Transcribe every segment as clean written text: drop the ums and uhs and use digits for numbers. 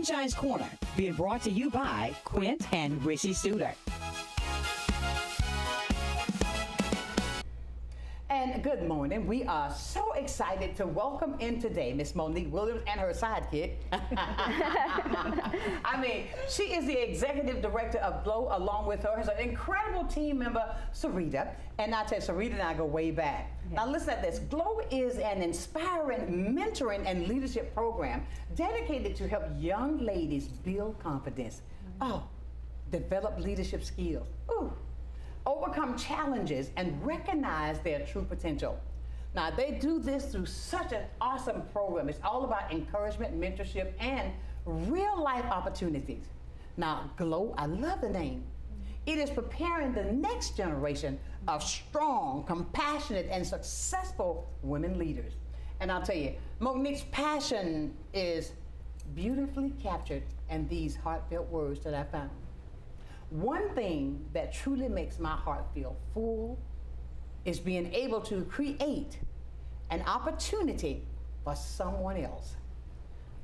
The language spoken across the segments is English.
Sonshine's Corner, being brought to you by Quint and Rishi Suter. And good morning. We are so excited to welcome in today Miss Monique Williams and her sidekick. I mean, she is the executive director of Glow. Along with her is an incredible team member, Sarita. And I tell you, Sarita and I go way back. Yes. Now listen at this. Glow is an inspiring mentoring and leadership program dedicated to help young ladies build confidence. Develop leadership skills. Overcome challenges and recognize their true potential. Now, they do this through such an awesome program. It's all about encouragement, mentorship, and real life opportunities. Now, Glow, I love the name. It is preparing the next generation of strong, compassionate, and successful women leaders. And I'll tell you, Monique's passion is beautifully captured in these heartfelt words that I found. One thing that truly makes my heart feel full is being able to create an opportunity for someone else.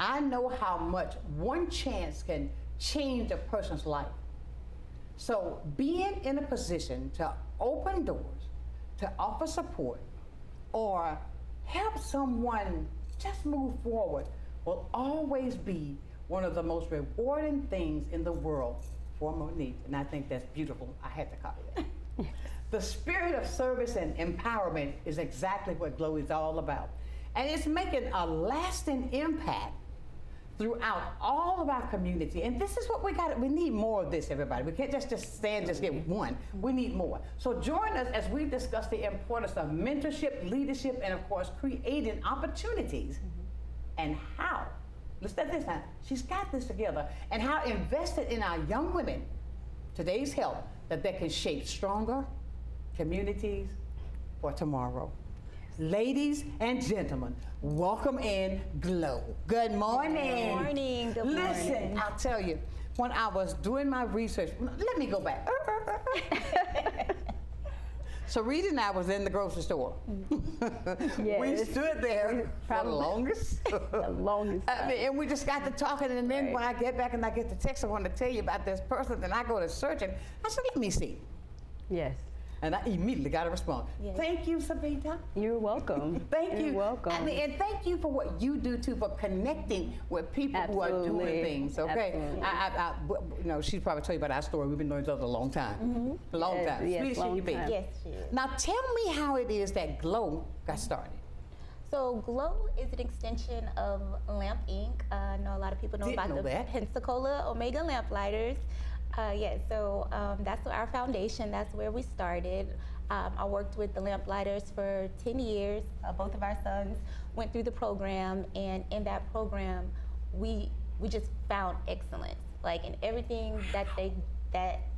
I know how much one chance can change a person's life. So being in a position to open doors, to offer support, or help someone just move forward will always be one of the most rewarding things in the world for Monique, and I think that's beautiful. I had to copy that. The spirit of service and empowerment is exactly what Glow is all about. And it's making a lasting impact throughout all of our community. And this is what we got. We need more of this, everybody. We can't just get one. We need more. So join us as we discuss the importance of mentorship, leadership, and of course, creating opportunities and how. Listen at this now. She's got this together, and how invested in our young women, today's help, that they can shape stronger communities for tomorrow. Ladies and gentlemen, welcome in Glow. Good morning. Good morning. Good morning. Listen, I'll tell you, when I was doing my research, let me go back. So Rita and I was in the grocery store. Yes. We stood there for the longest. The longest time. I mean, and we just got to talking, and then when I get back and I get the text, I want to tell you about this person, then I go to searching. I said, let me see. Yes. And I immediately got a response. Yes. Thank you, Sabita. You're welcome. Thank you. You're welcome. I mean, and thank you for what you do too, for connecting with people who are doing things. Okay. Absolutely. You know, she's probably told you about our story. We've been knowing each other a long time. A long time. Yes, Sweet long she be. time. Yes, she is. Now tell me how it is that Glow got started. So Glow is an extension of Lamp Inc. I know a lot of people know about the Pensacola Omega lamp lighters. So that's our foundation. That's where we started. I worked with the lamp lighters for 10 years. Both of our sons went through the program, and in that program, we just found excellence. Like in everything that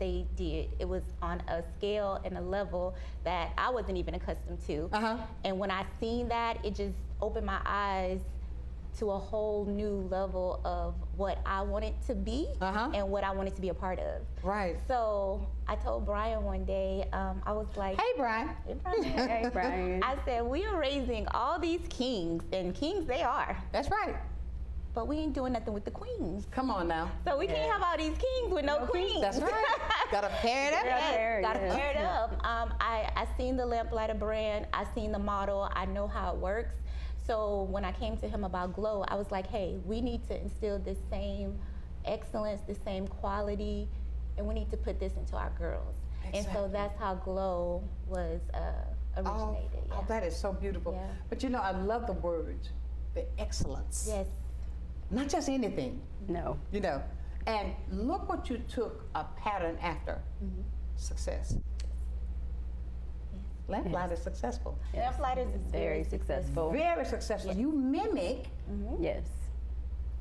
they did, it was on a scale and a level that I wasn't even accustomed to. And when I seen that, it just opened my eyes to a whole new level of what I wanted to be and what I wanted to be a part of. Right. So I told Brian one day, I was like, hey, Brian. Hey, Brian. Hey, Brian. I said, we are raising all these kings, and kings they are, That's right. but we ain't doing nothing with the queens. Come on now. So we can't have all these kings with no queens. That's right. Gotta pair it up. Gotta pair it up. I seen the lamplighter brand. I seen the model. I know how it works. So when I came to him about Glow, I was like, hey, we need to instill this same excellence, the same quality, and we need to put this into our girls. Exactly. And so that's how Glow was originated. Oh, that is so beautiful. Yeah. But you know, I love the words, the excellence. Yes. Not just anything. No. You know, and look what you took a pattern after. Success. Lamplight is successful. Lamplighters is Very successful. Very successful. You mimic. Yes.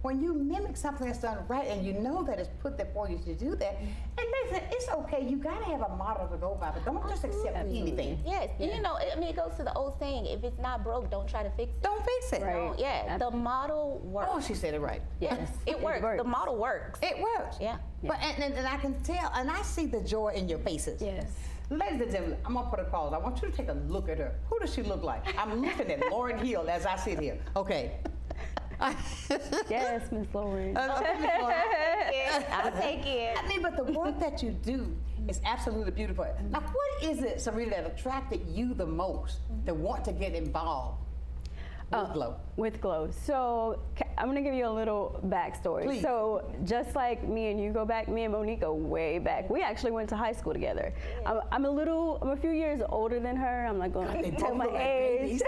When you mimic something that's done right, and you know that it's put there for you to do that, and listen, it's okay. You gotta have a model to go by, but don't just accept anything. Yes, and you know, I mean, it goes to the old saying: if it's not broke, don't try to fix it. Don't fix it. Right. Yeah, the model works. Oh, she said it right. Yes. It works. The model works. It works. Yeah. But and I can tell, and I see the joy in your faces. Yes. Ladies and gentlemen, I'm gonna put a pause. I want you to take a look at her. Who does she look like? I'm looking at Lauren Hill as I sit here. Okay. Yes, Miss Lauren. I'll take it. I mean, but the work that you do is absolutely beautiful. Now, what is it, Sarita, that attracted you the most to want to get involved with Glow? With Glow. So I'm gonna give you a little backstory. Please. So just like me and you go back, me and Monique go way back. We actually went to high school together. I'm a few years older than her. I'm not gonna tell my age.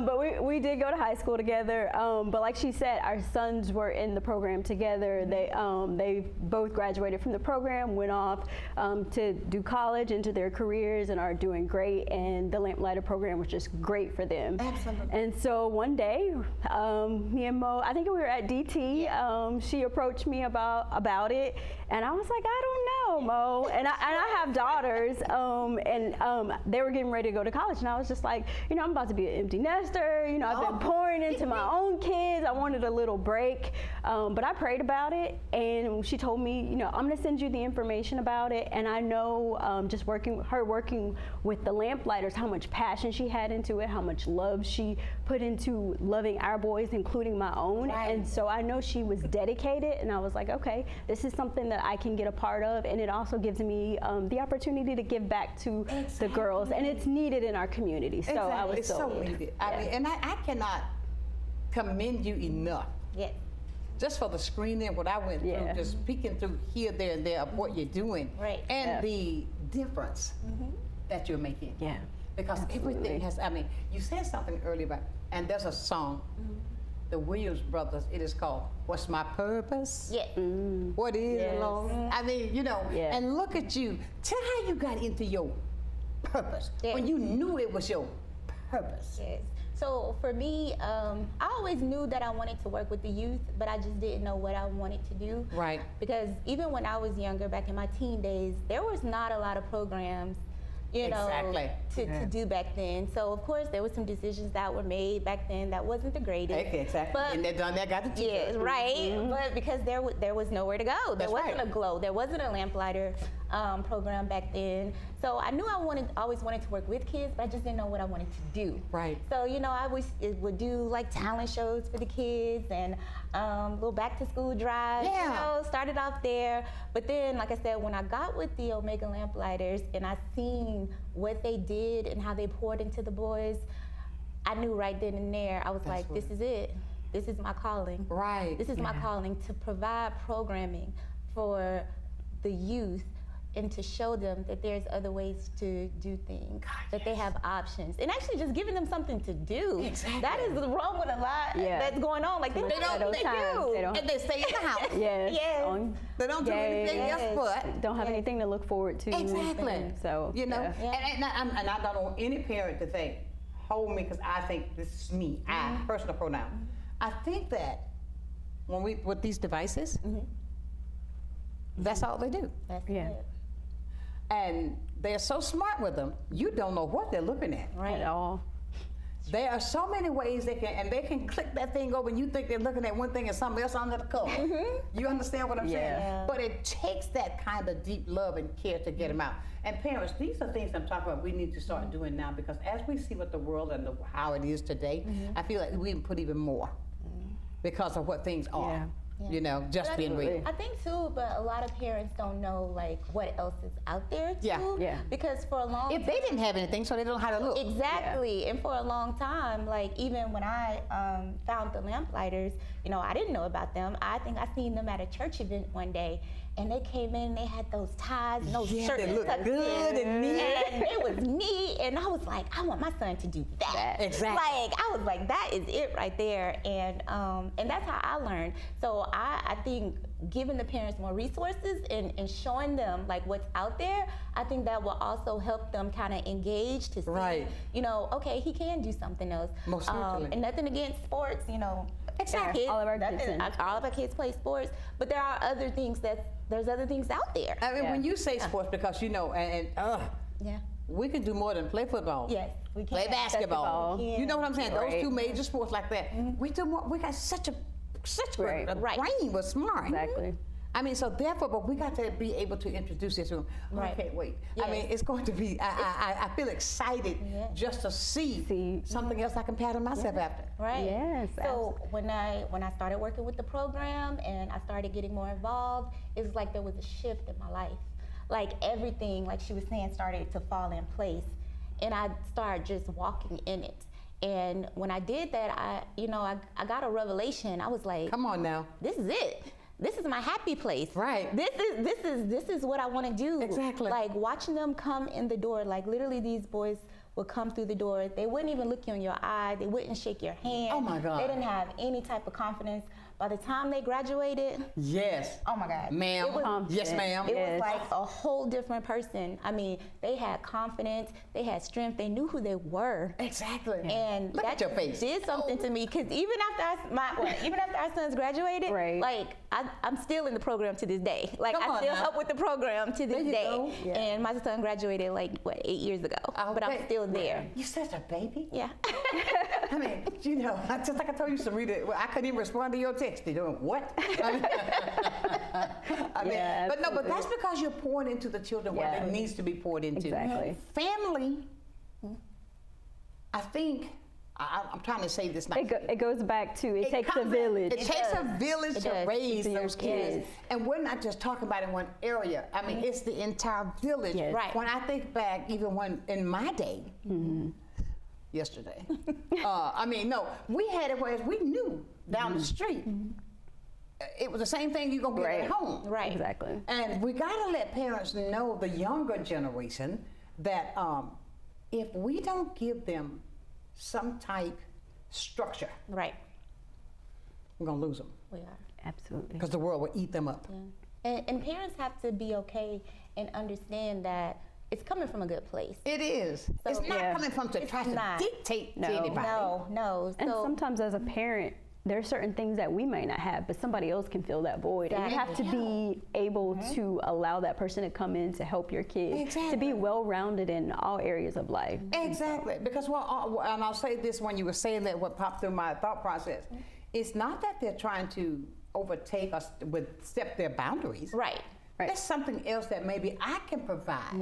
But we did go to high school together. But like she said, our sons were in the program together. They both graduated from the program, went off to do college, into their careers, and are doing great. And the Lamplighter program was just great for them. Absolutely. And so one day, me and Mo, I think we were at DT. She approached me about it, and I was like, I don't know, Mo. And I have daughters, and they were getting ready to go to college, and I was just like, I'm about to be an empty nester. I've been pouring into my own kids. I wanted a little break, but I prayed about it, and she told me, I'm gonna send you the information about it. And I know, just working with the Lamplighters, how much passion she had into it, how much love she put into loving our boys, including my own. Right. And so I know she was dedicated, and I was like, okay, this is something that I can get a part of, and it also gives me the opportunity to give back to the girls, and it's needed in our community. So I was It's so needed. I mean, and I cannot commend you enough. Yes. Just for the screening, what I went through, just peeking through here, there, and there of what you're doing, Right. and the difference that you're making. Yeah. Because everything has, you said something earlier about, and there's a song, the Williams Brothers, it is called, What's My Purpose? Yes. What is it, Lord? I mean, and look at you. Tell how you got into your purpose, when you knew it was your purpose. Yes. So for me, I always knew that I wanted to work with the youth, but I just didn't know what I wanted to do. Right. Because even when I was younger, back in my teen days, there was not a lot of programs, Exactly. to do back then. So of course there were some decisions that were made back then that wasn't the greatest. Okay, exactly. But, and they done that, got the t-shirt. yes, right. But because there was nowhere to go. There wasn't a Glow. There wasn't a Lamplighter program back then. So I knew I always wanted to work with kids, but I just didn't know what I wanted to do. Right. So I would do like talent shows for the kids and little back to school drives. Yeah. Started off there, but then, like I said, when I got with the Omega Lamplighters and I seen what they did and how they poured into the boys, I knew right then and there. I was like, this is it. This is my calling. Right. This is my calling, to provide programming for the youth and to show them that there's other ways to do things, that they have options, and actually just giving them something to do. Exactly. That is wrong with a lot that's going on. Like they don't know what they do. And they stay in the house. Yes. Yes. They don't do anything else but. Don't have anything to look forward to. Exactly. So And I don't want any parent to think, hold me, because I think this is me, I, personal pronoun. I think that when with these devices, that's all they do. That's Yeah. it. And they're so smart with them, you don't know what they're looking at. At all. There are so many ways they can click that thing over, and you think they're looking at one thing and something else under the cover. You understand what I'm saying? Yeah. But it takes that kind of deep love and care to get them out. And parents, these are things I'm talking about we need to start doing now, because as we see what the world and how it is today, I feel like we can put even more because of what things are. Just being real. I think too, but a lot of parents don't know like what else is out there too. Yeah. Because for a long If they didn't have anything, so they don't know how to look. Exactly. And for a long time, like even when I found the Lamplighters, I didn't know about them. I think I seen them at a church event one day, and they came in and they had those ties and those shirts. They looked tucked good in, and neat. And it was neat, and I was like, I want my son to do that. Exactly. Like I was like, that is it right there, and that's how I learned. So I think giving the parents more resources and showing them like what's out there, I think that will also help them kind of engage to see, okay, he can do something else. Most certainly. And nothing against sports, Exactly. kids, All of our kids all of our kids play sports, but there are other things there's other things out there. I mean, when you say sports, because Yeah. we can do more than play football. Yes, we can. Play basketball. Basketball. You know what I'm saying? Right. Those two major sports like that. We do more. We got such a Right. brain. We're smart. Exactly. I mean, so therefore, but we got to be able to introduce this to them. Right. I can't wait. Yes. I mean, it's going to be, I feel excited just to see something else I can pattern myself after. Right. Yes, So when I started working with the program and I started getting more involved, it was like there was a shift in my life. Like everything, like she was saying, started to fall in place, and I started just walking in it. And when I did that, I got a revelation. I was like, Come on now. this is it. This is my happy place. Right. This is what I want to do. Exactly. Like watching them come in the door, like literally these boys would come through the door. They wouldn't even look you in your eye. They wouldn't shake your hand. Oh my God. They didn't have any type of confidence. By the time they graduated, Yes. oh my God. Ma'am. It was, Yes, ma'am. it was like a whole different person. I mean, they had confidence, they had strength, they knew who they were. Exactly. And Look that at your face. did something to me, because even after our sons graduated, Right. like I'm still in the program to this day. Like Come I on still now. help with the program to There this you day. go. Yeah. And my son graduated like 8 years ago, but I'm Okay. still there. You're such a baby. Yeah. I mean, just like I told you, Sarita, I couldn't even respond to your text. They're doing what? I mean, Yeah, but no, but absolutely. that's because you're pouring into the children what Yeah. it needs to be poured into. Exactly. Family, I think, I'm trying to say this now. It goes back to it takes a village. It takes a village It to does. raise To your those kids. kids. And we're not just talking about in one area. I mean, it's the entire village. Yes. Right. When I think back, even when in my day, yesterday, I mean, no, we had it whereas we knew down the street. It was the same thing you're gonna get Right. at home. Right. Exactly. And we gotta let parents know, the younger generation, that if we don't give them some type structure, Right. we're gonna lose them We are. Absolutely. because the world will eat them up. And parents have to be okay and understand that it's coming from a good place. It is. It's not Yeah. coming from to try to not. dictate No. to anybody. No. And So sometimes as a parent, there are certain things that we might not have, but somebody else can fill that void. And you have to be able to allow that person to come in to help your kid to Exactly. be well-rounded in all areas of life. Exactly. Because, and I'll say this when you were saying that, what popped through my thought process, it's not that they're trying to overtake us, step their boundaries. right. Right. There's something else that maybe I can provide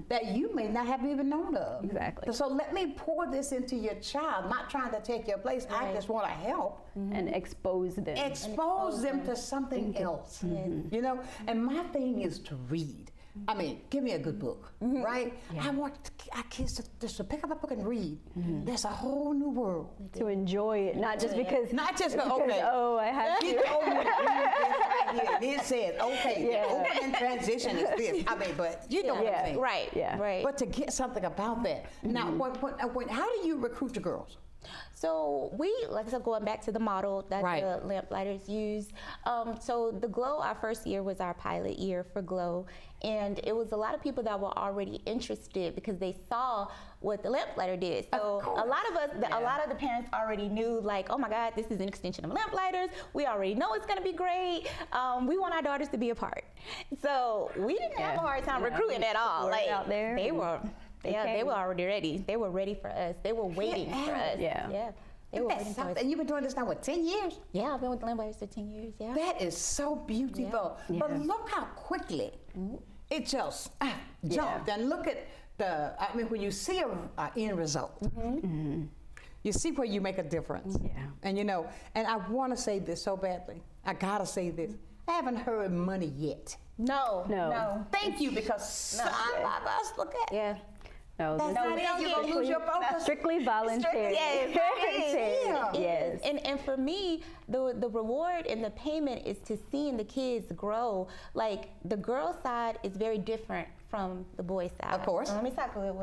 that you may not have even known of. Exactly. So let me pour this into your child, not trying to take your place. I Right. just want to help. And expose them. Expose them to something else. You know, and my thing is to read. I mean, give me a good book, right? I want our kids to just to pick up a book and read. There's a whole new world. to enjoy it, not just because. Not just because, okay. oh, I have You to. told me to read this right here. And it says, okay, Yeah. the opening transition is this. I mean, but you know what I'm saying. Right. Yeah. Right. But to get something about that. Now, how do you recruit the girls? So like I said, going back to the model that Right. the Lamplighters use. So the Glow, our first year was our pilot year for Glow. And it was a lot of people that were already interested because they saw what the Lamplighter did. So a lot of us, a lot of the parents already knew, like, oh my God, this is an extension of Lamplighters. We already know it's gonna be great. We want our daughters to be a part. So we didn't have a hard time recruiting at all. Word Like out there they and were, they came. were already ready. They were ready for us. They were waiting for us. Yeah. They were waiting for us. And you've been doing this now, what, 10 years? Yeah, I've been with the Lamplighters for 10 years, yeah. That is so beautiful. Yeah. But look how quickly it just jumped. And look at when you see a end result, you see where you make a difference. Yeah. And you know, and I want to say this so badly. I gotta say this. I haven't heard money yet. No. Thank you, because some of us look at Yeah. No, that's this not is it. You're gonna lose your focus. strictly voluntary. Yes, Yeah. Yes. And for me, the reward and the payment is to seeing the kids grow. Like the girl side is very different from the boy side. Of course. So we'll talk a little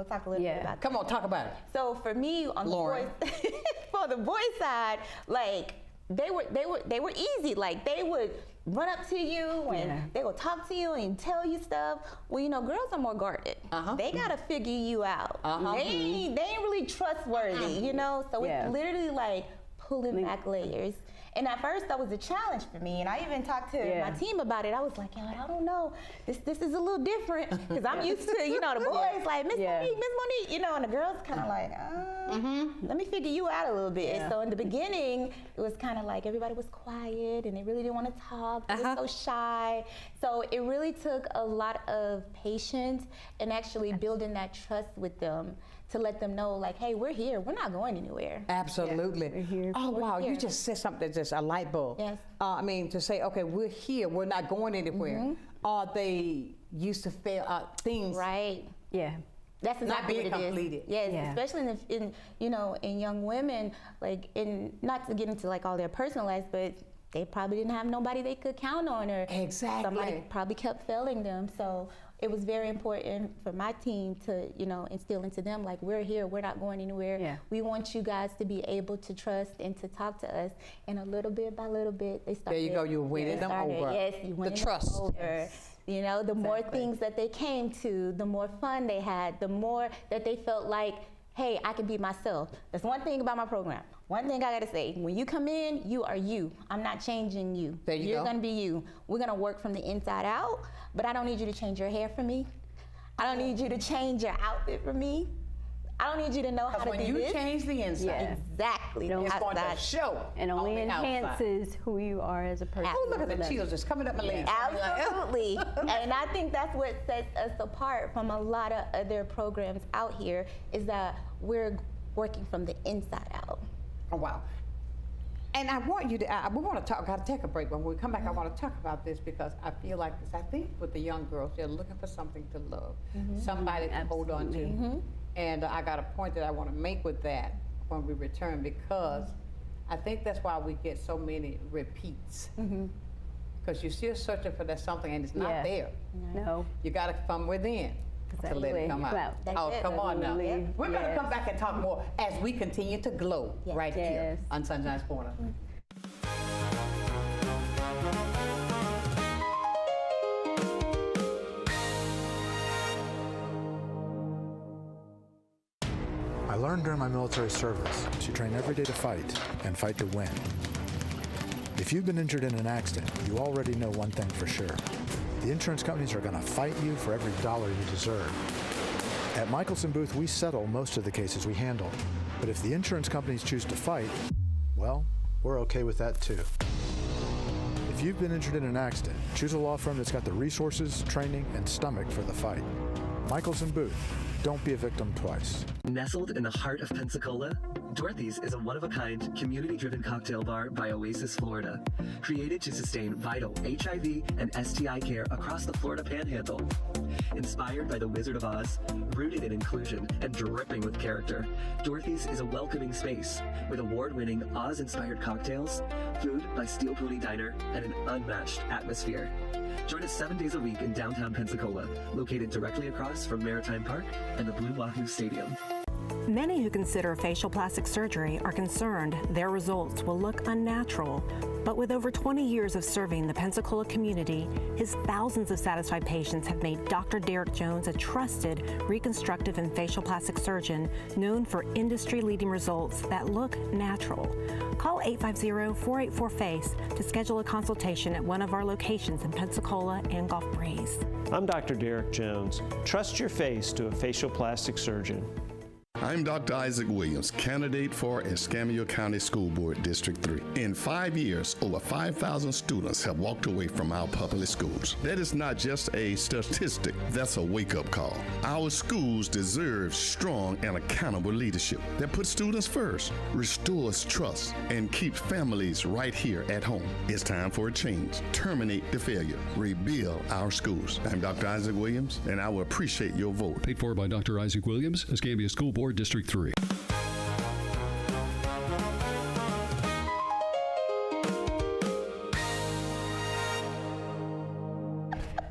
bit about that. Come on, talk about it. So for me, on Lauren. the boys, for the boy side, like they were easy. Like they would run up to you and they would talk to you and tell you stuff. Well, you know, girls are more guarded. They gotta figure you out. They ain't really trustworthy, you know. So it's literally like pulling back layers. And at first that was a challenge for me. And I even talked to my team about it. I was like, I don't know. This is a little different because I'm used to, the boys like, Miss Monique, and the girls kind of like, let me figure you out a little bit. Yeah. So in the beginning, it was kind of like everybody was quiet and they really didn't want to talk. They were so shy. So it really took a lot of patience and actually building that trust with them to let them know, like, hey, we're here. We're not going anywhere. Absolutely. Yeah, we're here. Oh, wow. Here. You just said something that's just a light bulb. Yes. To say, okay, we're here. We're not going anywhere. They used to fail things. Right. Yeah. Not That's exactly being what it completed. is. Yes, especially in young women, like not to get into like all their personal lives, but they probably didn't have nobody they could count on, or somebody probably kept failing them. So it was very important for my team to, instill into them, like, we're here, we're not going anywhere. Yeah. We want you guys to be able to trust and to talk to us. And a little bit by little bit, they started. There you go, you're winning them over. Yes, you winning the trust. them over. Yes. The more things that they came to, the more fun they had, the more that they felt like, hey, I can be myself. That's one thing about my program. One thing I gotta say, when you come in, you are you. I'm not changing you. There you go. You're gonna be you. We're gonna work from the inside out, but I don't need you to change your hair for me. I don't need you to change your outfit for me. I don't need you to know how to do this. When you change the inside, exactly, it's going to show. And only enhances who you are as a person. Oh, look at the chills just coming up my legs. Absolutely. And I think that's what sets us apart from a lot of other programs out here, is that we're working from the inside out. Oh, wow. And I want you to, we want to talk, got to take a break. When we come back, I want to talk about this because I feel like this. I think with the young girls, they're looking for something to love, somebody to hold on to. And I got a point that I want to make with that when we return, because I think that's why we get so many repeats. Because you're still searching for that something and it's not there. No. You got to from within to let it come out. Oh, come on now. We're going to come back and talk more as we continue to glow right here on Sunshine's Corner. I learned during my military service to train every day to fight and fight to win. If you've been injured in an accident, you already know one thing for sure. The insurance companies are going to fight you for every dollar you deserve. At Michelson Booth, we settle most of the cases we handle. But if the insurance companies choose to fight, well, we're okay with that too. If you've been injured in an accident, choose a law firm that's got the resources, training, and stomach for the fight. Michelson Booth. Don't be a victim twice. Nestled in the heart of Pensacola, Dorothy's is a one-of-a-kind, community-driven cocktail bar by Oasis, Florida, created to sustain vital HIV and STI care across the Florida Panhandle. Inspired by the Wizard of Oz, rooted in inclusion, and dripping with character, Dorothy's is a welcoming space with award-winning Oz-inspired cocktails, food by Steel Pony Diner, and an unmatched atmosphere. Join us 7 days a week in downtown Pensacola, located directly across from Maritime Park and the Blue Wahoo Stadium. Many who consider facial plastic surgery are concerned their results will look unnatural. But with over 20 years of serving the Pensacola community, his thousands of satisfied patients have made Dr. Derek Jones a trusted reconstructive and facial plastic surgeon known for industry-leading results that look natural. Call 850-484-FACE to schedule a consultation at one of our locations in Pensacola and Gulf Breeze. I'm Dr. Derek Jones. Trust your face to a facial plastic surgeon. I'm Dr. Isaac Williams, candidate for Escambia County School Board District 3. In 5 years, over 5,000 students have walked away from our public schools. That is not just a statistic, that's a wake-up call. Our schools deserve strong and accountable leadership that puts students first, restores trust, and keeps families right here at home. It's time for a change. Terminate the failure. Rebuild our schools. I'm Dr. Isaac Williams, and I will appreciate your vote. Paid for by Dr. Isaac Williams, Escambia School Board District 3.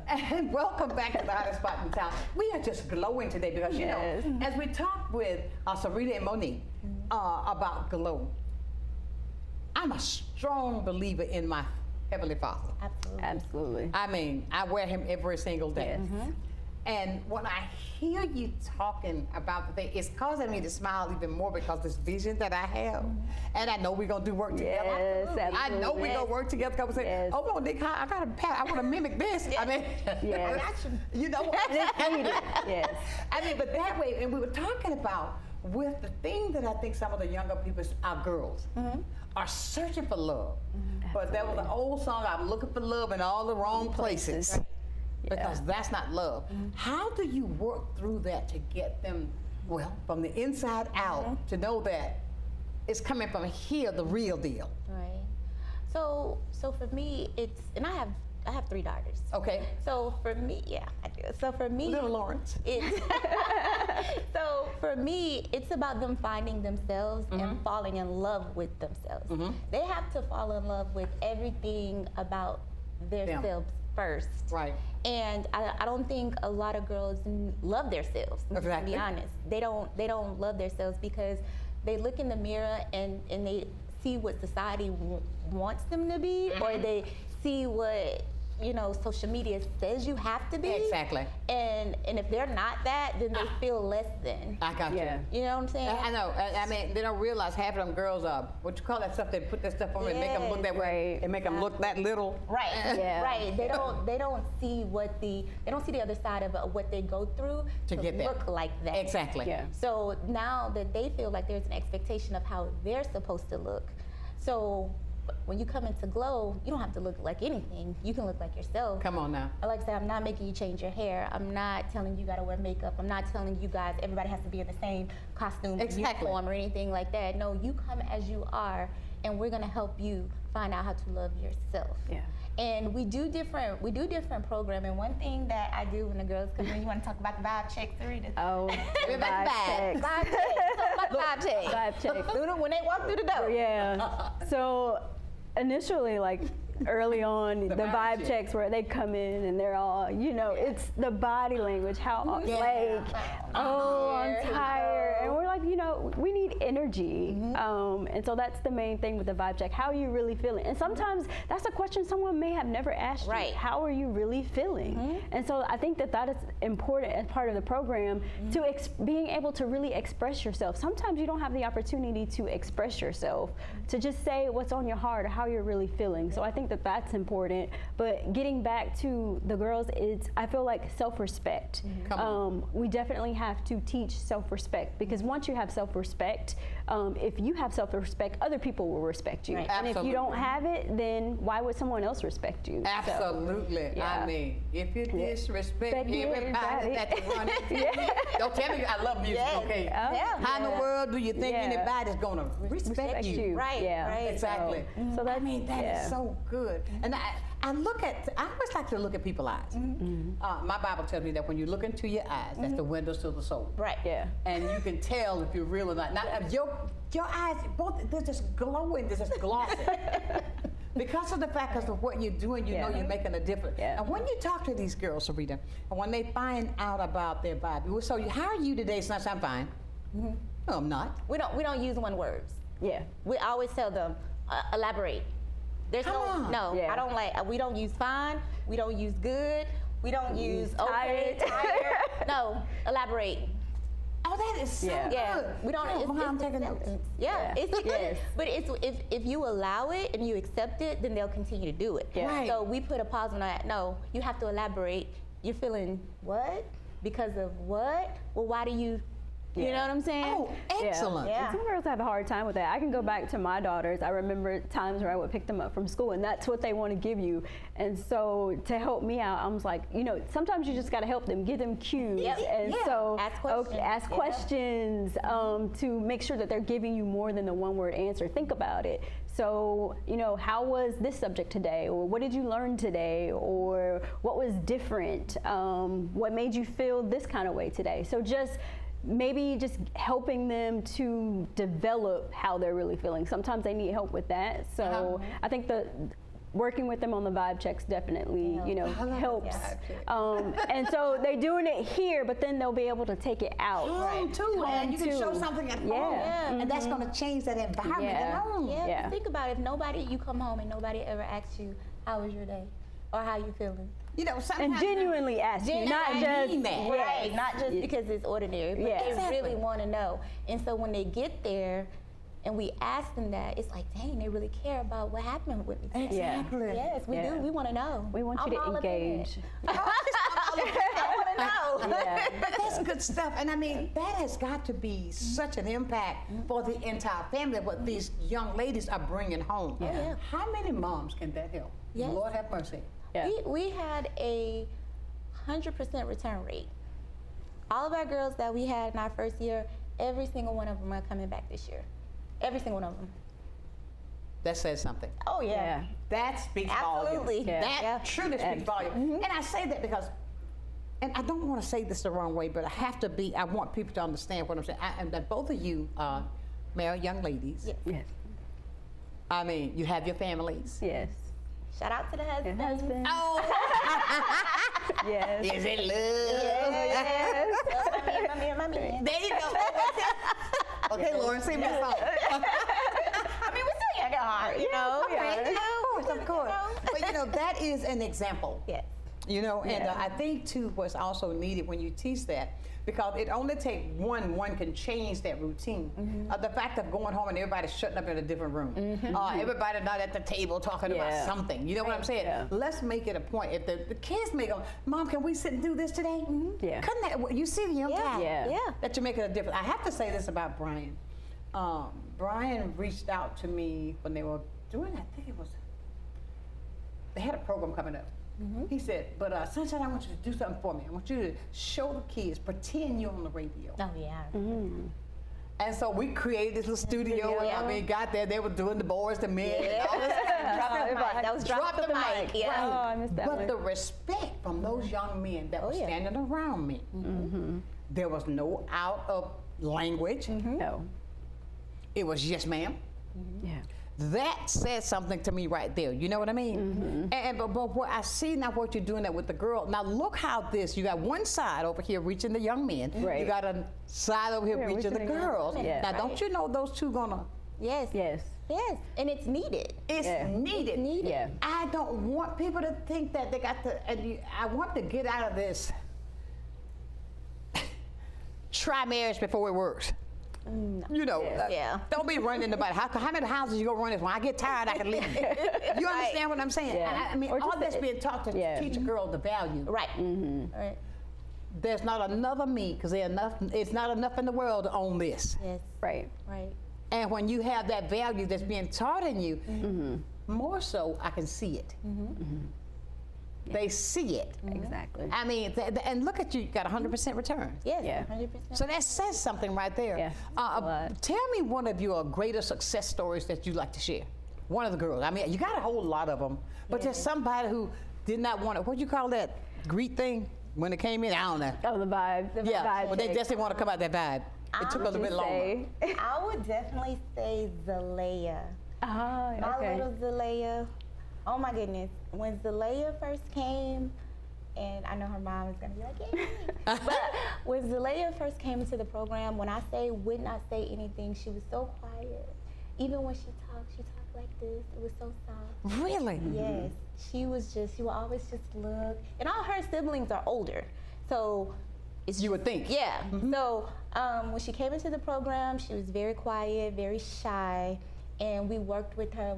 And welcome back to the hottest spot in town. We are just glowing today because, you know, as we talk with Sarita and Monique about glow, I'm a strong believer in my Heavenly Father. Absolutely. Absolutely. I mean, I wear him every single day. Yes. And when I hear you talking about the thing, it's causing me to smile even more because this vision that I have, and I know we're gonna do work together. Yes, absolutely. I know we're gonna work together. Because say, oh, well, Nick, I want to mimic this. I mean, you know, yes. I mean, but that way, and we were talking about with the thing that I think some of the younger people, our girls, are searching for love. But there was an old song, I'm looking for love in all the wrong places. Because that's not love. How do you work through that to get them, well, from the inside out, to know that it's coming from here, the real deal? Right. So for me, it's, and I have 3 daughters. Okay. So for me, I do. So for me, Little Lawrence. So for me, it's about them finding themselves and falling in love with themselves. They have to fall in love with everything about themselves first. Right. And I don't think a lot of girls love themselves. Exactly. To be honest, they don't love themselves because they look in the mirror and they see what society wants them to be, or they see what, you know, social media says you have to be. Exactly. And if they're not that, then they feel less than. I got you. You know what I'm saying? I know. I mean, they don't realize half of them girls are, what you call that stuff, they put that stuff on and make them look that way. And make them look that little. Right. Right. They don't see the other side of what they go through to get look like that. Exactly. Yeah. So now that they feel like there's an expectation of how they're supposed to look. So when you come into Glow, you don't have to look like anything. You can look like yourself. Come on now. Like I said, I'm not making you change your hair. I'm not telling you gotta wear makeup. I'm not telling you guys everybody has to be in the same costume, uniform, or anything like that. No, you come as you are, and we're gonna help you find out how to love yourself. Yeah. And we do different programming. One thing that I do when the girls come in, you want to talk about the vibe check, Sarita? Oh, the vibe check. Vibe check. Talk about vibe check. Vibe check. When they walk through the door. Yeah. So initially, like early on, the vibe check. checks where they come in and they're all, you know, it's the body language, how like, oh, I'm tired. And we're like, you know, we need energy. And so that's the main thing with the vibe check. How are you really feeling? And sometimes that's a question someone may have never asked you. How are you really feeling? And so I think that is important as part of the program to being able to really express yourself. Sometimes you don't have the opportunity to express yourself, to just say what's on your heart or how you're really feeling. So I think that that's important. But getting back to the girls, I feel like self-respect. We definitely have to teach self-respect, because once you have self-respect, if you have self-respect, other people will respect you. And if you don't have it, then why would someone else respect you? Absolutely. So, I mean, if you disrespect everybody that you run into, don't tell me I love music, okay? How in the world do you think anybody's gonna respect you? Right. Exactly. So that, I mean, that is so good. And I always like to look at people's eyes. My Bible tells me that when you look into your eyes, that's the windows to the soul. Right. And you can tell if you're real or not. Now, your eyes, both, they're just glowing, they're just glossy. Because of the fact of what you're doing, you know you're making a difference. And when you talk to these girls, Sarita, and when they find out about their body, so how are you today, Sonshine? I'm fine. No, I'm not. We don't use one words. We always tell them, elaborate. There's I don't like, we don't use fine, we don't use good, we don't use tired. No, elaborate. Oh, that is so good. We don't. I'm taking notes. But if you allow it and you accept it, then they'll continue to do it. So we put a pause on that. No, you have to elaborate. You're feeling what? Because of what? Well, why do you? You know what I'm saying? Oh, excellent. And some girls have a hard time with that. I can go back to my daughters. I remember times where I would pick them up from school, and that's what they want to give you. And so to help me out, I was like, you know, sometimes you just got to help them, give them cues. And so ask questions to make sure that they're giving you more than the one-word answer. Think about it. So, you know, how was this subject today? Or what did you learn today? Or what was different? What made you feel this kind of way today? So maybe just helping them to develop how they're really feeling. Sometimes they need help with that. So I think working with them on the vibe checks definitely, you know, helps. And so they're doing it here, but then they'll be able to take it out. Home too, and you can show something at home. And that's going to change that environment at home. Think about it. If you come home and nobody ever asks you, how was your day? Or how you feeling? You know, sometimes And genuinely ask you, not just right, not just because it's ordinary, but they really want to know. And so when they get there, and we ask them that, it's like, dang, they really care about what happened with me. Exactly. Yes, we do. We want to know. We want you to engage. I want to know. But that's good stuff. And I mean, that has got to be such an impact for the entire family, what these young ladies are bringing home. Yeah. How many moms can that help? Yes. Lord have mercy. Yeah. We had a 100% return rate. All of our girls that we had in our first year, every single one of them are coming back this year. Every single one of them. That says something. Oh, yeah. That speaks Absolutely. volume. Yeah. That truly speaks volume. And I say that because, and I don't want to say this the wrong way, but I want people to understand what I'm saying. And that both of you are married young ladies. Yes. Yes. I mean, you have your families. Yes. Shout out to the husband. Oh! Yes. Is it love? Yes. Mommy. There you go. Okay, Lauren, sing me a song. I mean, we're still young at heart, you know? Okay, of course. But you know, that is an example. Yes. You know, and I think too what's also needed when you teach that, because it only takes one can change that routine. The fact of going home and everybody's shutting up in a different room. Everybody not at the table talking about something. You know what I'm saying? Yeah. Let's make it a point. If the kids may go, Mom, can we sit and do this today? Yeah. Couldn't that, you see the impact? Yeah. That you're making a difference. I have to say this about Brian. Brian reached out to me when they were doing, I think it was, they had a program coming up. He said, but Sonshine, I want you to do something for me. I want you to show the kids, pretend you're on the radio. Oh, yeah. And so we created this little studio, and I mean, got there, they were doing the boys, the men, and all this stuff. That was drop the mic. Yeah. Oh, I missed that But one. the respect from those young men that were standing around me, there was no out of language. No. It was yes, ma'am. Yeah. That says something to me right there. You know what I mean? But what I see now, what you're doing that with the girl. Now look how this. You got one side over here reaching the young men. Right. You got a side over here reaching the girls. Yeah. Now don't you know those two gonna? Yes. Yes. Yes. And it's needed. It's needed. It's needed. Yeah. I don't want people to think that they got to. I want to get out of this. Try marriage before it works. You know, don't be running about how many houses you gonna run this? When I get tired, I can leave. You understand what I'm saying? Yeah. I mean, all that's being taught to teach a girl the value. Right. Right. There's not another me, because it's not enough in the world to own this. Yes. Right. Right. And when you have that value that's being taught in you, more so, I can see it. They see it. Exactly. I mean, and look at you, you got 100% return. Yes. Yeah. 100%. So that says something right there. Yeah, tell me one of your greater success stories that you like to share. One of the girls. I mean, you got a whole lot of them, but just somebody who did not want to, what do you call that greet thing when it came in? I don't know. Oh, the vibe. The vibe well, they check. just didn't want to come out that vibe. It took a little bit longer. I would definitely say Zalea. Okay. My little Zalea. Oh my goodness. When Zalea first came, and I know her mom is gonna be like, yay. But when Zalea first came into the program, when I say would not say anything, she was so quiet. Even when she talked like this. It was so soft. Really? Yes. She would always just look. And all her siblings are older. So you would think. Yeah. So when she came into the program, she was very quiet, very shy. And we worked with her,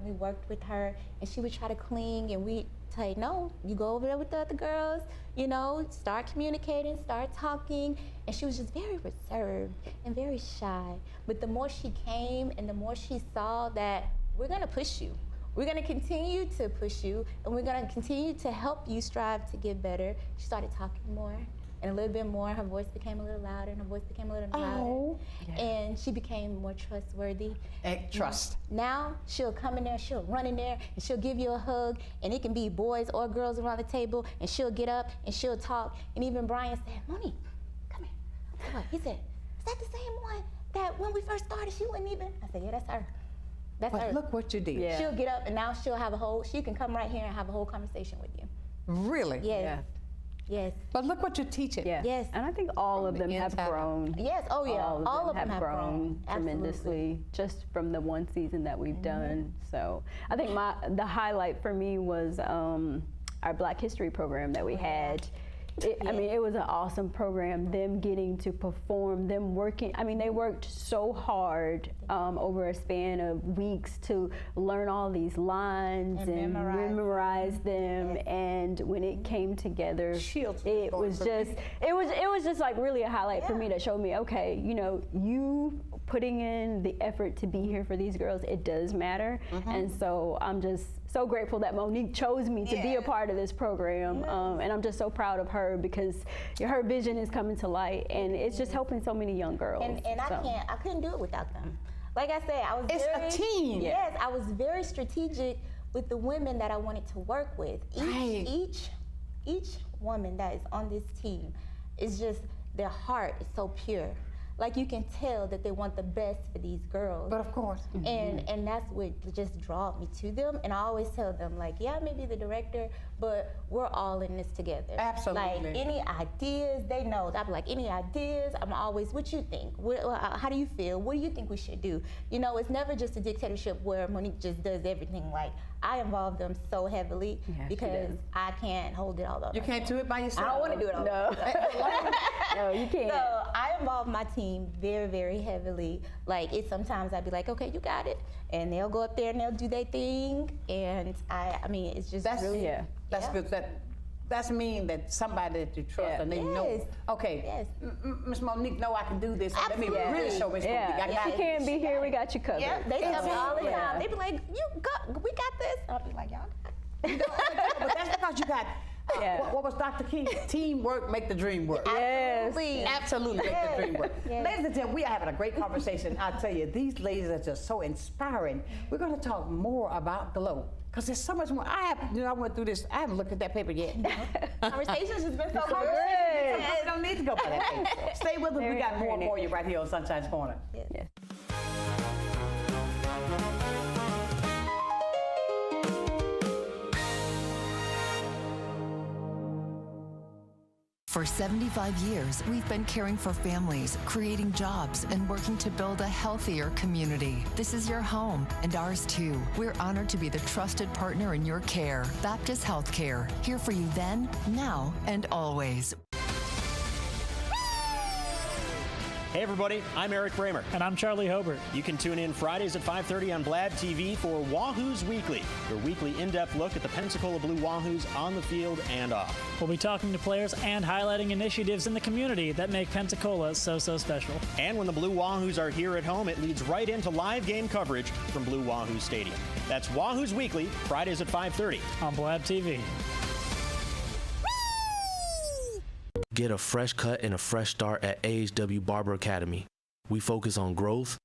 and she would try to cling, and we'd say, no, you go over there with the other girls, you know, start communicating, start talking. And she was just very reserved and very shy. But the more she came and the more she saw that we're gonna push you, we're gonna continue to push you, and we're gonna continue to help you strive to get better, she started talking more. And a little bit more, her voice became a little louder, and her voice became a little louder. And she became more trustworthy. Trust. Now, she'll come in there, she'll run in there, and she'll give you a hug, and it can be boys or girls around the table, and she'll get up, and she'll talk. And even Brian said, Moni, come here. Come on. He said, is that the same one that when we first started, she wouldn't even? I said, yeah, that's her. That's her. Look what you did. Yeah. She'll get up, and now she can come right here and have a whole conversation with you. Really? Yes. Yeah. Yes. But look what you're teaching. Yeah. Yes. And I think all of them have grown. Yes. Oh, yeah. All of them have grown grown tremendously just from the one season that we've done. So I think the highlight for me was our Black History program that we had. I mean, it was an awesome program, them getting to perform, them working. I mean, they worked so hard over a span of weeks to learn all these lines and memorize them. And when it came together, it was just like really a highlight for me that showed me, okay, you know, you putting in the effort to be here for these girls, it does matter. And so I'm just so grateful that Monique chose me to be a part of this program. And I'm just so proud of her because her vision is coming to light, and it's just helping so many young girls. And I couldn't do it without them. Like I said, It's a team. Yes, I was very strategic with the women that I wanted to work with. Each woman that is on this team is just, their heart is so pure. Like, you can tell that they want the best for these girls. But of course. And that's what just draw me to them. And I always tell them, like, yeah, I may be the director, but we're all in this together. Absolutely. Like, any ideas, they know. I'm like, any ideas? I'm always, what you think? How do you feel? What do you think we should do? You know, it's never just a dictatorship where Monique just does everything. Like, I involve them so heavily because I can't hold it all up. You can't do it by yourself. I don't want to do it all. No. No, you can't. So I involve my team very, very heavily. Like, sometimes I'd be like, okay, you got it. And they'll go up there and they'll do their thing. And I mean, it's just really. That's good. That's mean that somebody that you trust and they know. Okay, Miss Monique, know I can do this. Let me really show Miss Monique. If you can't be here, we got you covered. Yeah, they tell me all the time. They be like, we got this. I'll be like, y'all got it. But that's because you got. What was Dr. King? Teamwork make the dream work. Absolutely. Absolutely make the dream work. Ladies and gentlemen, we are having a great conversation. I tell you, these ladies are just so inspiring. We're going to talk more about Glow. Because there's so much more. I went through this. I haven't looked at that paper yet. Conversations has been so good. We don't need to go by that paper. Stay with us. We got more for you right here on Sunshine's Corner. Yes. For 75 years, we've been caring for families, creating jobs, and working to build a healthier community. This is your home, and ours too. We're honored to be the trusted partner in your care. Baptist Healthcare, here for you then, now, and always. Hey everybody, I'm Eric Bramer. And I'm Charlie Hobart. You can tune in Fridays at 5:30 on Blab TV for Wahoos Weekly, your weekly in-depth look at the Pensacola Blue Wahoos on the field and off. We'll be talking to players and highlighting initiatives in the community that make Pensacola so special. And when the Blue Wahoos are here at home, it leads right into live game coverage from Blue Wahoo Stadium. That's Wahoos Weekly, Fridays at 5:30 on Blab TV. Get a fresh cut and a fresh start at AHW Barber Academy. We focus on growth.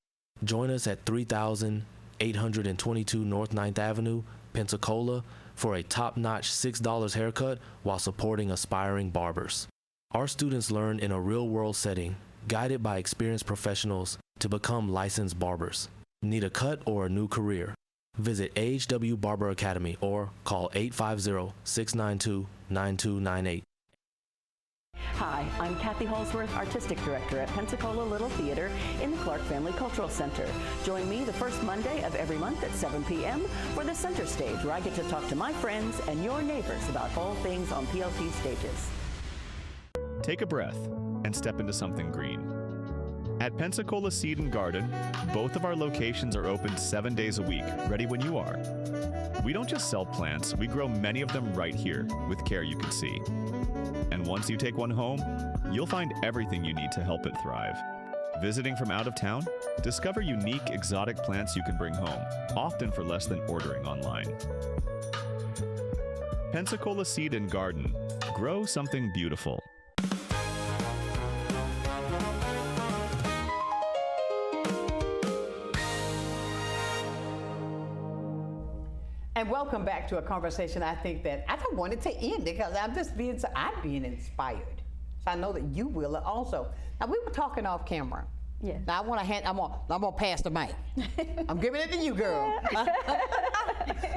Join us at 3822 North 9th Avenue, Pensacola, for a top-notch $6 haircut while supporting aspiring barbers. Our students learn in a real-world setting, guided by experienced professionals to become licensed barbers. Need a cut or a new career? Visit AHW Barber Academy or call 850-692-9298. Hi, I'm Kathy Holsworth, Artistic Director at Pensacola Little Theater in the Clark Family Cultural Center. Join me the first Monday of every month at 7 p.m. for the Center Stage, where I get to talk to my friends and your neighbors about all things on PLT stages. Take a breath and step into something green. At Pensacola Seed and Garden, both of our locations are open 7 days a week, ready when you are. We don't just sell plants, we grow many of them right here with care you can see. And once you take one home, you'll find everything you need to help it thrive. Visiting from out of town? Discover unique exotic plants you can bring home, often for less than ordering online. Pensacola Seed and Garden. Grow something beautiful. And welcome back to a conversation I think that I don't want it to end because I'm being inspired. So I know that you will also. Now we were talking off camera. Yes. Now I'm gonna pass the mic. I'm giving it to you, girl.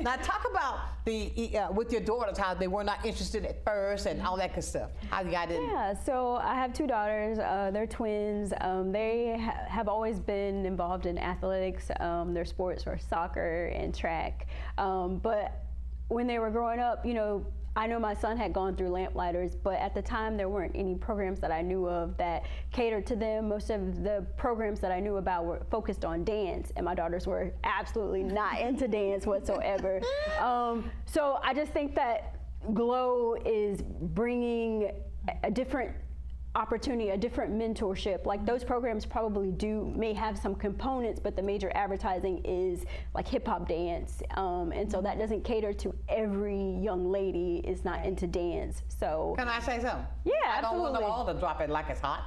Now talk about with your daughters, how they were not interested at first and all that good stuff. How you got in? Yeah, so I have two daughters. They're twins. They have always been involved in athletics. Their sports were soccer and track. But when they were growing up, you know, I know my son had gone through Lamplighters, but at the time there weren't any programs that I knew of that catered to them. Most of the programs that I knew about were focused on dance, and my daughters were absolutely not into dance whatsoever. So I just think that GLOW is bringing a different opportunity, a different mentorship. Like those programs probably may have some components, but the major advertising is like hip hop dance, and so that doesn't cater to every young lady is not into dance. So can I say something? Yeah, I don't want them all to drop it like it's hot.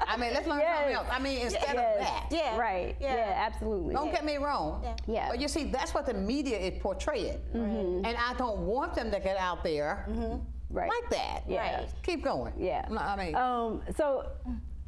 I mean, let's learn something else. I mean, instead of that. Yeah. Right. Yeah, absolutely. Don't get me wrong. Yeah. But you see, that's what the media is portraying. And I don't want them to get out there like that. Yeah. Right. Keep going. Yeah. I mean. So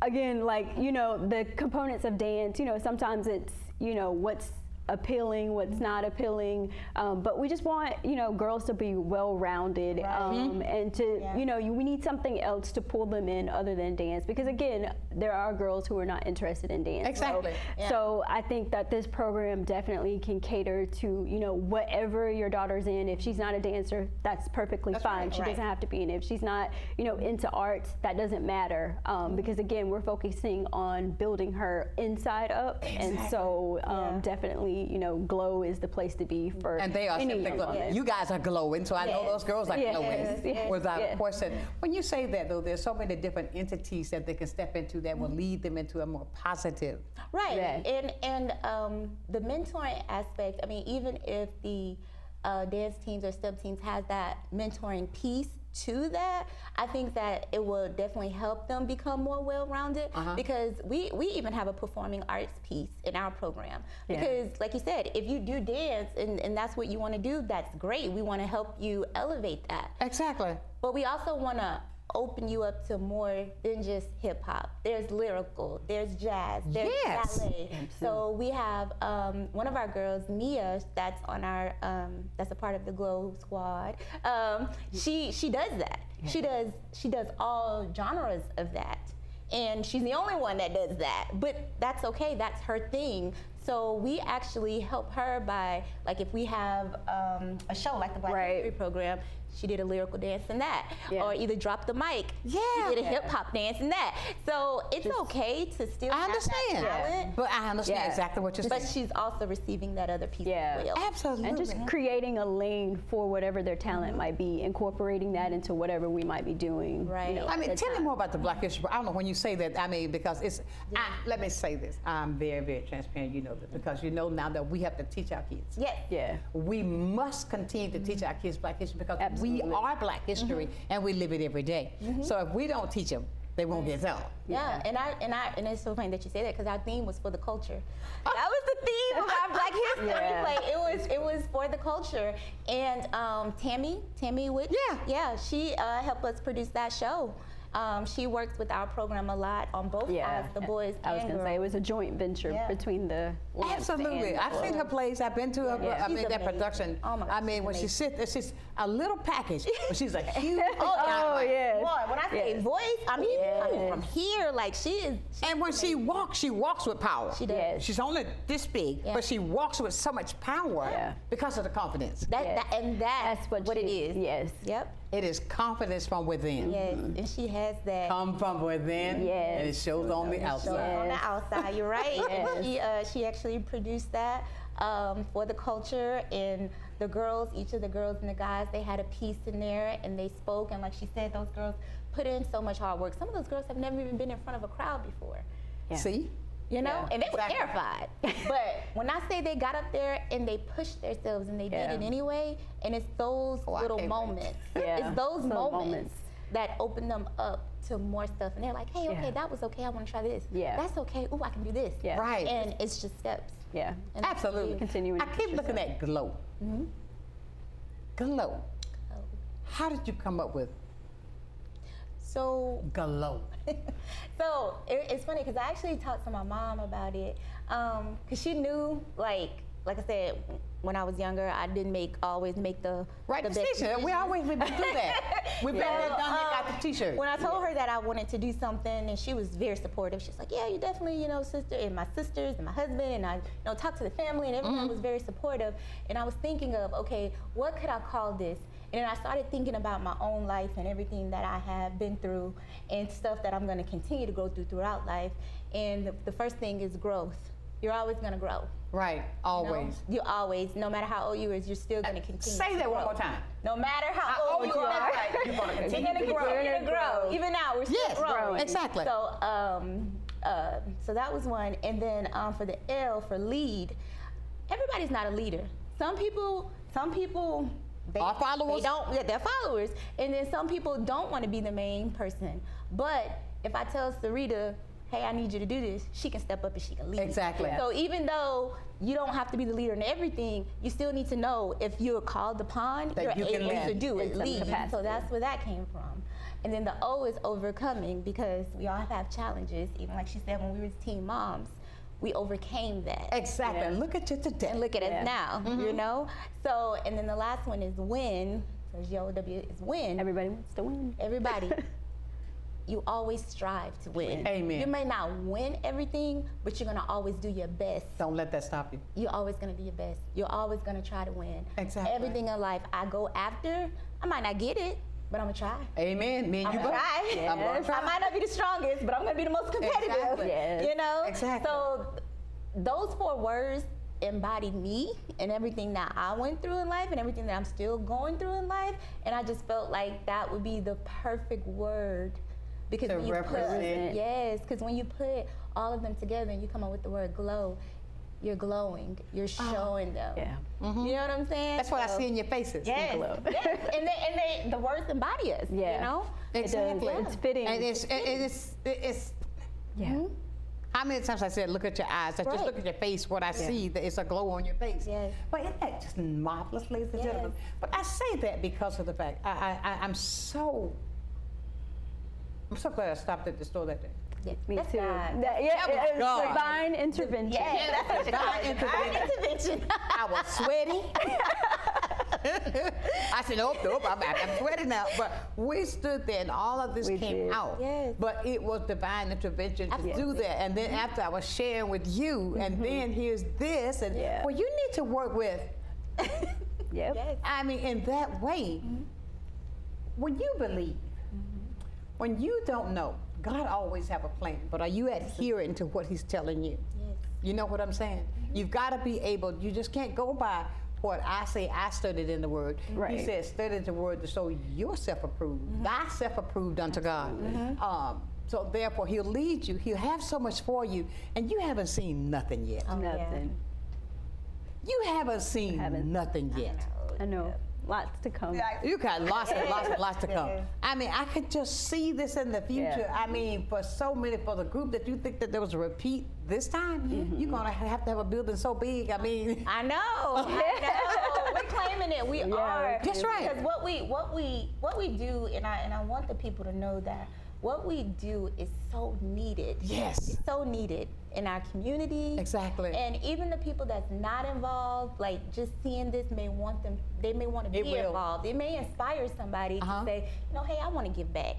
again, like, you know, the components of dance, you know, sometimes it's, you know, what's appealing, what's not appealing, but we just want, you know, girls to be well-rounded, and to, you know, we need something else to pull them in other than dance, because again, there are girls who are not interested in dance. Exactly. So I think that this program definitely can cater to, you know, whatever your daughter's in. If she's not a dancer, that's perfectly fine. She doesn't have to be. And if she's not, you know, into arts, that doesn't matter, because again, we're focusing on building her inside up. And so definitely, you know, GLOW is the place to be for and they are any simply young glowing. woman. You guys are glowing, so I know those girls are glowing without yes. question. When you say that, though, there's so many different entities that they can step into that will lead them into a more positive. Right. And the mentoring aspect, I mean, even if the dance teams or step teams has that mentoring piece to that, I think that it will definitely help them become more well-rounded, because we even have a performing arts piece in our program. Because like you said, if you do dance and that's what you want to do, that's great. We want to help you elevate that. Exactly. But we also want to open you up to more than just hip hop. There's lyrical, there's jazz, there's ballet. So we have one of our girls, Mia, that's on our that's a part of the GLOW squad. She does that. She does all genres of that, and she's the only one that does that. But that's okay. That's her thing. So we actually help her by, like, if we have a show like the Black History program, she did a lyrical dance in that, or either dropped the mic. She did a hip hop dance in that. So it's okay to still have that talent. But I understand exactly what you're saying. But she's also receiving that other piece as well. Absolutely. And just creating a lane for whatever their talent might be, incorporating that into whatever we might be doing. Right. You know, I mean, tell me more about the Black History. I don't know when you say that. I mean, because it's. Let me say this. I'm very, very transparent. You know this, because you know now that we have to teach our kids. Yes. Yeah. We must continue to teach our kids Black history, because we are Black history and we live it every day. So if we don't teach them, they won't get taught. Yeah, and it's so funny that you say that, because our theme was for the culture. That was the theme of our Black History. Like it was for the culture. And Tammy Wood, she helped us produce that show. She works with our program a lot on both sides, the boys I was and going to girls. say it was a joint venture between the Lamps Absolutely. and I've seen her plays. I've been to her. I mean, that amazing. production. Oh my I gosh, mean, when she sits, it's just a little package, but she's a huge. yes. Boy, when I say voice, I mean coming from here, like she is. And when she walks with power. She does. She's only this big, but she walks with so much power because of the confidence. That's what it is. Yes. Yep. It is confidence from within. Yes, and she has that. Come from within, and it shows on the outside. On the outside, you're right. And she actually produced that for the culture, and the girls, each of the girls and the guys, they had a piece in there, and they spoke, and like she said, those girls put in so much hard work. Some of those girls have never even been in front of a crowd before. See? You know, and they were terrified. But when I say they got up there and they pushed themselves and they did it anyway, and it's those little moments. It's those moments that open them up to more stuff. And they're like, hey, okay, that was okay. I want to try this. That's okay. Ooh, I can do this. Right. And it's just steps. Yeah. And absolutely. Continuing. I keep looking at GLOW. GLOW. How did you come up with GLOW? So it's funny, because I actually talked to my mom about it, because she knew, like I said, when I was younger, I didn't always make the decision. We always do that. We've been there, done that, got the T-shirt. When I told her that I wanted to do something, and she was very supportive. She's like, yeah, you definitely, sister, and my sisters and my husband, and I, talked to the family, and everyone was very supportive. And I was thinking of, okay, what could I call this? And then I started thinking about my own life and everything that I have been through and stuff that I'm going to continue to go through throughout life. And the first thing is growth. You're always going to grow. Right, always. You always, no matter how old you is, you're still going to continue. Say to that grow. one more time. No matter how old you are, right. You're going to continue to grow. You're going to grow. Even now, we're still growing. Exactly. So, so that was one. And then for the L, for lead, everybody's not a leader. Some people, they are followers. They're followers. And then some people don't want to be the main person. But if I tell Sarita, hey, I need you to do this, she can step up and she can lead. Exactly. So even though you don't have to be the leader in everything, you still need to know if you're called upon, that you're able to do in it, some lead. capacity. So that's where that came from. And then the O is overcoming, because we all have challenges. Even like she said, when we were teen moms, we overcame that. Exactly. And look at you today. And look at us now, you know? So, and then the last one is win. So G-O-W is win. Everybody wants to win. Everybody. You always strive to win. Amen. You may not win everything, but you're gonna always do your best. Don't let that stop you. You're always gonna do your best. You're always gonna try to win. Exactly. Everything in life I go after, I might not get it, but I'm gonna try. Amen. Me and you I'm both. gonna try. Yes. I'm gonna try. I might not be the strongest, but I'm gonna be the most competitive. Exactly. Yes. You know? Exactly. So those 4 words embodied me and everything that I went through in life and everything that I'm still going through in life. And I just felt like that would be the perfect word. Because To when you represent. put, yes, because when you put all of them together and you come up with the word glow, you're glowing. You're showing them. Yeah. You know what I'm saying? That's what I see in your faces. Yes, yes. And the words embody us. Yeah. You know? Exactly. It does. It's fitting. And it's Yeah. How many times I said, look at your eyes, just look at your face, what I see, that it's a glow on your face. Yes. But isn't that just marvelous, ladies and gentlemen? But I say that because of the fact, I'm so glad I stopped at the store that day. Me That's too. God. It's God. divine intervention. Yes, that's Divine intervention. I was sweaty. I said, nope, I'm sweaty now. But we stood there and all of this came out. Yes. But it was divine intervention to do that. And then after I was sharing with you, and then here's this, and well, you need to work with. Yep. Yes. I mean, in that way, when you believe, when you don't know, God always have a plan, but are you adhering to what he's telling you? Yes. You know what I'm saying? You've got to be able, you just can't go by what I say I studied in the Word. Right. He said, study the Word to show yourself approved, thyself approved unto God. So therefore, he'll lead you. He'll have so much for you, and you haven't seen nothing yet. Nothing. You haven't seen nothing yet. I know. Lots to come. You got lots and lots and lots to come. I mean, I could just see this in the future. I mean, for the group that you think that there was a repeat this time, you're gonna have to have a building so big. I mean, I know. I know. We're claiming it. We are. That's right. Because what we do, and I want the people to know that what we do is so needed. Yes. It's so needed in our community. Exactly. And even the people that's not involved, like just seeing this they may want to be involved. It may inspire somebody to say, you know, hey, I want to give back.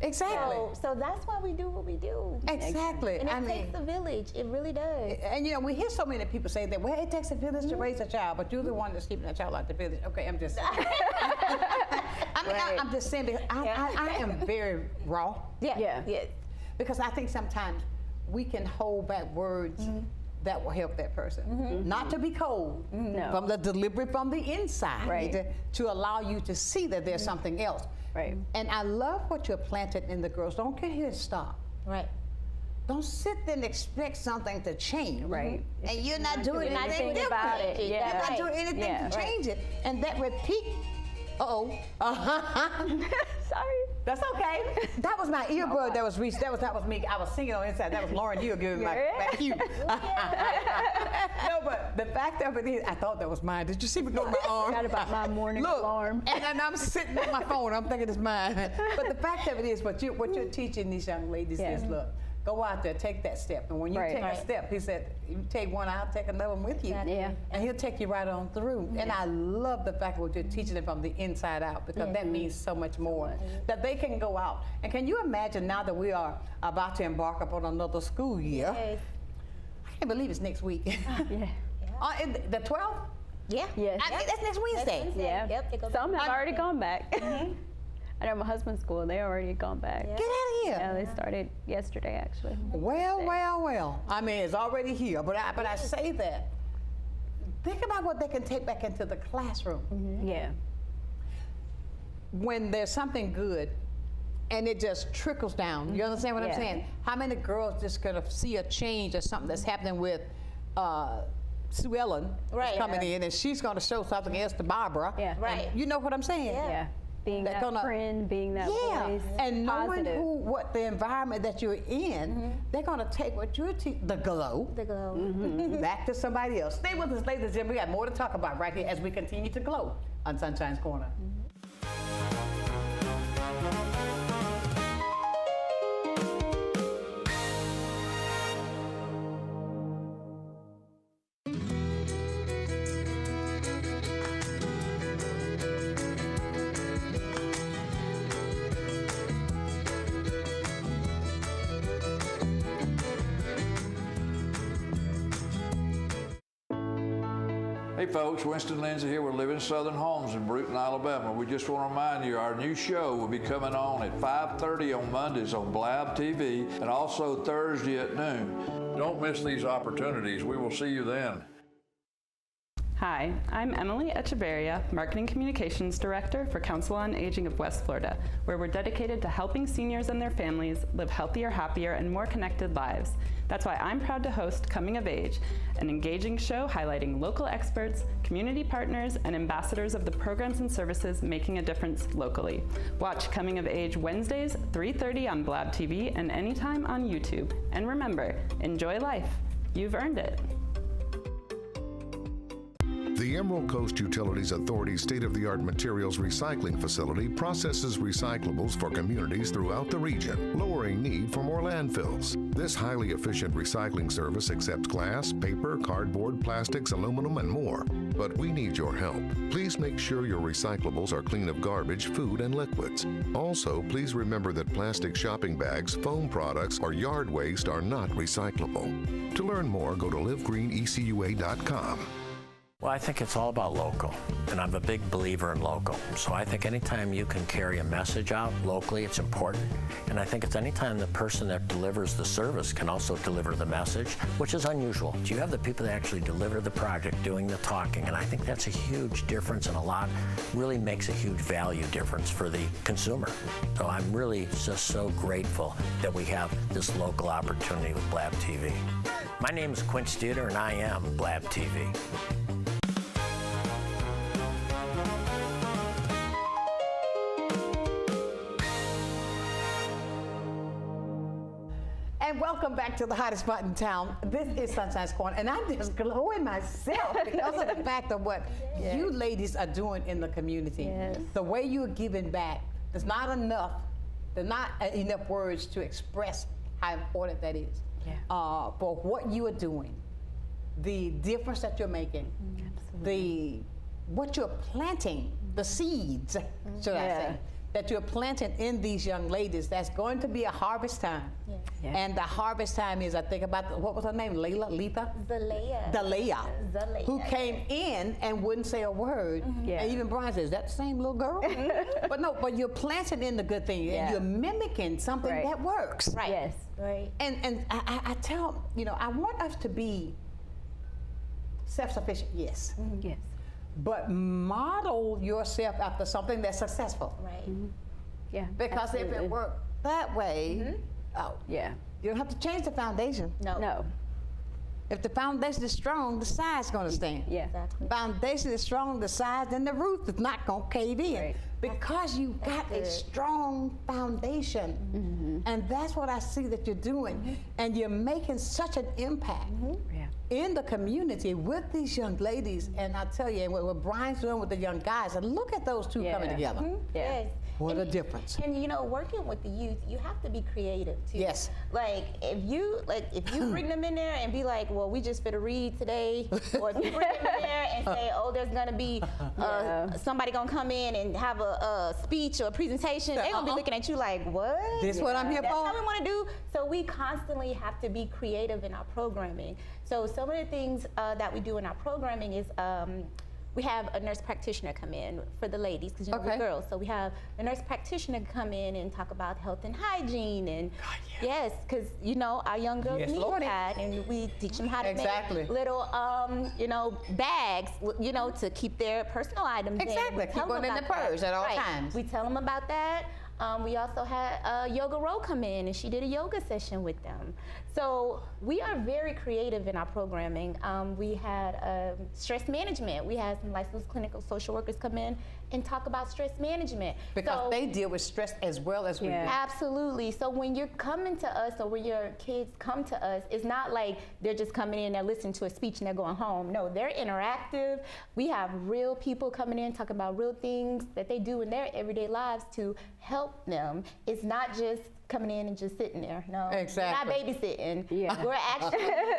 Exactly. So that's why we do what we do. Exactly. And it takes a village. It really does. And you know, we hear so many people say that, well, it takes a village to raise a child, but you're the one that's keeping that child out the village. Okay, I'm just saying. I'm just saying because I am very raw. Yeah. Because I think sometimes we can hold back words that will help that person. Not to be cold, from the delivery from the inside, to allow you to see that there's something else. Right. And I love what you're planted in the girls. Don't get here and stop. Right. Don't sit there and expect something to change. Right. And you're not doing anything about it. You're not doing anything to change it. And that repeat, sorry. That's okay. That was my earbud that was reached. That was me. I was singing on the inside. That was Lauren. You were giving my cue. No, but the fact of it is, I thought that was mine. Did you see me go to my arm? Forgot about my morning alarm. And I'm sitting on my phone. I'm thinking it's mine. But the fact of it is, what you're teaching these young ladies is, look, go out there, take that step. And when you take a step, he said, you take one, I'll take another one with you. Yeah. And he'll take you right on through. And I love the fact that you're teaching them from the inside out, because that means so much more. That they can go out. And can you imagine now that we are about to embark upon another school year? Yes. I can't believe it's next week. The 12th? Yeah. Yes. That's next Wednesday. Yeah. Yep. They go Some back. have already gone back. I know my husband's school, they already gone back. Get out of here. Yeah, they started yesterday, actually. Well. I mean, it's already here, but I say that. Think about what they can take back into the classroom. Yeah. When there's something good and it just trickles down. You understand what I'm saying? How many girls just gonna see a change or something that's happening with Sue Ellen coming in, and she's gonna show something else to Barbara. Yeah. Right. You know what I'm saying? Yeah. Being that friend, being that voice. And knowing positive. what the environment that you're in, they're gonna take what you're the glow, back to somebody else. Stay with us, ladies and gentlemen. We got more to talk about right here as we continue to glow on Sunshine's Corner. Hey folks, Winston Lindsay here with Living Southern Homes in Bruton, Alabama. We just want to remind you our new show will be coming on at 5:30 on Mondays on Blab TV and also Thursday at noon. Don't miss these opportunities. We will see you then. Hi, I'm Emily Echeverria, Marketing Communications Director for Council on Aging of West Florida, where we're dedicated to helping seniors and their families live healthier, happier, and more connected lives. That's why I'm proud to host Coming of Age, an engaging show highlighting local experts, community partners, and ambassadors of the programs and services making a difference locally. Watch Coming of Age Wednesdays, 3:30 on Blab TV and anytime on YouTube. And remember, enjoy life. You've earned it. The Emerald Coast Utilities Authority's state-of-the-art materials recycling facility processes recyclables for communities throughout the region, lowering need for more landfills. This highly efficient recycling service accepts glass, paper, cardboard, plastics, aluminum, and more. But we need your help. Please make sure your recyclables are clean of garbage, food, and liquids. Also, please remember that plastic shopping bags, foam products, or yard waste are not recyclable. To learn more, go to livegreenecua.com. Well, I think it's all about local, and I'm a big believer in local. So I think anytime you can carry a message out locally, it's important. And I think it's anytime the person that delivers the service can also deliver the message, which is unusual. So you have the people that actually deliver the project doing the talking, and I think that's a huge difference, and really makes a huge value difference for the consumer. So I'm really just so grateful that we have this local opportunity with Blab TV. My name is Quint Studer, and I am Blab TV. And welcome back to the hottest spot in town. This is Sunshine's Corner, and I'm just glowing myself because of the fact of what you ladies are doing in the community. Yes. The way you're giving back, there's not enough words to express how important that is. For what you are doing, the difference that you're making, what you're planting, the seeds, should I say, that you're planting in these young ladies. That's going to be a harvest time. And the harvest time is, I think about, what was her name, Letha? Zalea, who came in and wouldn't say a word. And even Brian says, is that the same little girl? But you're planting in the good thing, and you're mimicking something that works. Right. Yes. Right. And I tell, I want us to be self-sufficient, yes. Yes. But model yourself after something that's successful. Right. Yeah. Because if it worked that way, you don't have to change the foundation. No. If the foundation is strong, the side's going to stand. Yeah. Exactly. Foundation is strong, the side, then the roof is not going to cave in. Right. Because you've got a strong foundation. And that's what I see that you're doing. And you're making such an impact in the community with these young ladies. And I tell you, what Brian's doing with the young guys, and look at those two coming together. Yes. What a difference. And working with the youth, you have to be creative too. Yes. If you bring them in there and be like, well, we just finna read today, or if you bring them in there and say, oh, there's gonna be somebody gonna come in and have a speech or a presentation, they're gonna be looking at you like, what? This what I'm here That's for? what we wanna do. So we constantly have to be creative in our programming. So some of the things that we do in our programming is we have a nurse practitioner come in for the ladies, because we're girls. So we have a nurse practitioner come in and talk about health and hygiene, and yes, because our young girls need that, and we teach them how to make little, bags, to keep their personal items in. Keep them in the purse at all times. We tell them about that. We also had Yoga Row come in, and she did a yoga session with them. So we are very creative in our programming. We had stress management. We had some licensed clinical social workers come in and talk about stress management. Because they deal with stress as well as we do. Absolutely. So when you're coming to us, or when your kids come to us, it's not like they're just coming in, they're listening to a speech and they're going home. No, they're interactive. We have real people coming in talking about real things that they do in their everyday lives to help them. It's not just coming in and just sitting there. No, exactly. We're not babysitting. Yeah.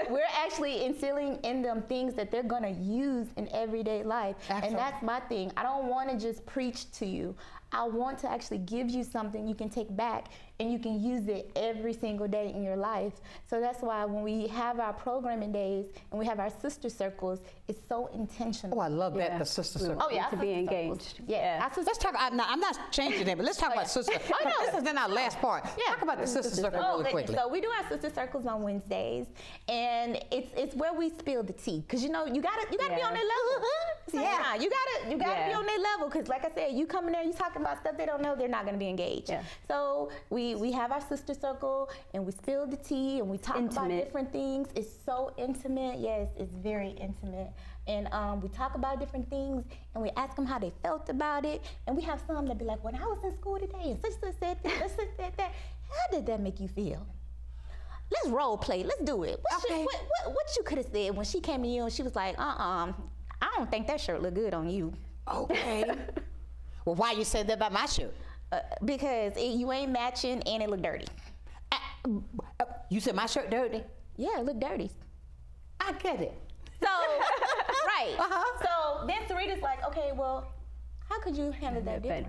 We're actually instilling in them things that they're gonna use in everyday life. Excellent. And that's my thing. I don't want to just preach to you. I want to actually give you something you can take back and you can use it every single day in your life. So that's why when we have our programming days and we have our sister circles, it's so intentional. Oh, I love that, the sister circle. Oh, yeah. To be engaged. Yeah. Let's talk, I'm not changing that, but let's talk about sister. This is in our last part. Yeah. Talk about the sister circle really quickly. So we do our sister circles on Wednesdays, and it's where we spill the tea. Because you gotta be on their level. Yeah. You gotta be on their level, because like I said, you come in there, you talking about stuff they don't know, they're not gonna be engaged. Yeah. So we have our sister circle, and we spill the tea, and we talk about different things. It's so intimate. Yes, it's very intimate. And we talk about different things, and we ask them how they felt about it. And we have some that be like, when I was in school today, and sister said this, sister said that. How did that make you feel? Let's role play. Let's do it. What you could have said when she came to you and she was like, I don't think that shirt look good on you. Okay. Well, why you said that about my shirt? Because you ain't matching and it look dirty. You said my shirt dirty? Yeah, it look dirty. I get it. So, right. So then Sarita's like, okay, well, how could you handle that different?